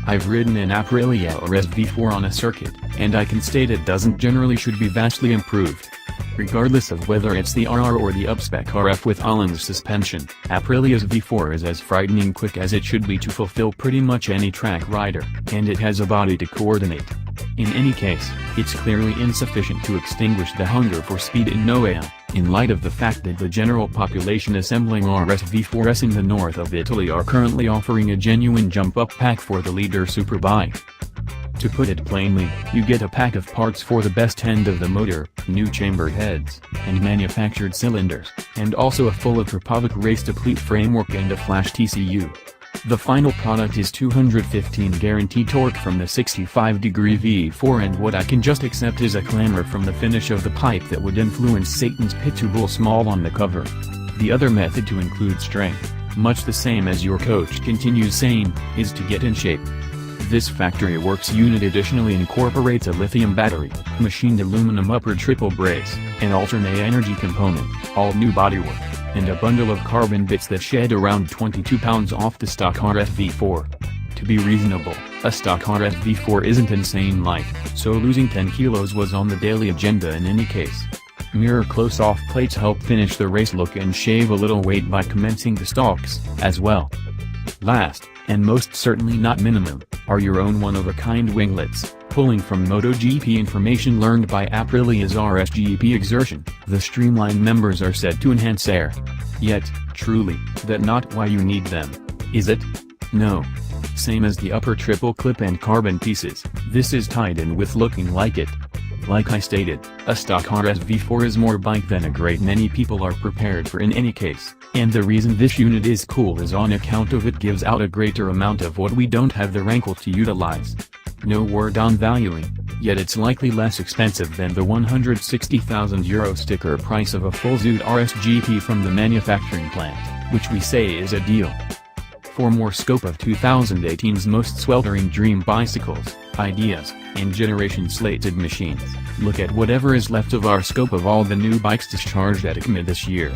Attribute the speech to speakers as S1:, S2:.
S1: I've ridden an Aprilia RSV4 on a circuit, and I can state it doesn't generally should be vastly improved. Regardless of whether it's the RR or the upspec RF with Öhlins suspension, Aprilia's V4 is as frightening quick as it should be to fulfill pretty much any track rider, and it has a body to coordinate. In any case, it's clearly insufficient to extinguish the hunger for speed in Noea, in light of the fact that the general population assembling RSV4s in the north of Italy are currently offering a genuine jump-up pack for the leader superbike. To put it plainly, you get a pack of parts for the best end of the motor, new chambered heads, and manufactured cylinders, and also a full Aprilia race complete framework and a flash TCU. The final product is 215 guaranteed torque from the 65-degree V4, and what I can just accept is a clamor from the finish of the pipe that would influence Satan's Pitbull small on the cover. The other method to include strength, much the same as your coach continues saying, is to get in shape. This factory works unit additionally incorporates a lithium battery, machined aluminum upper triple brace, an alternate energy component, all new bodywork, and a bundle of carbon bits that shed around 22 pounds off the stock RSV4. To be reasonable, a stock RSV4 isn't insane light, so losing 10 kilos was on the daily agenda in any case. Mirror close-off plates help finish the race look and shave a little weight by commencing the stalks, as well. Last, and most certainly not minimum, are your own one-of-a-kind winglets, pulling from MotoGP information learned by Aprilia's RSGP exertion. The streamlined members are said to enhance air. Yet, truly, that's not why you need them, is it? No. Same as the upper triple clip and carbon pieces, this is tied in with looking like it. Like I stated, a stock RSV4 is more bike than a great many people are prepared for in any case, and the reason this unit is cool is on account of it gives out a greater amount of what we don't have the rankle to utilize. No word on valuing, yet it's likely less expensive than the €160,000 sticker price of a full Zoot RSGP from the manufacturing plant, which we say is a deal. For more scope of 2018's most sweltering dream bicycles, ideas, and generation-slated machines, look at whatever is left of our scope of all the new bikes discharged at EICMA this year.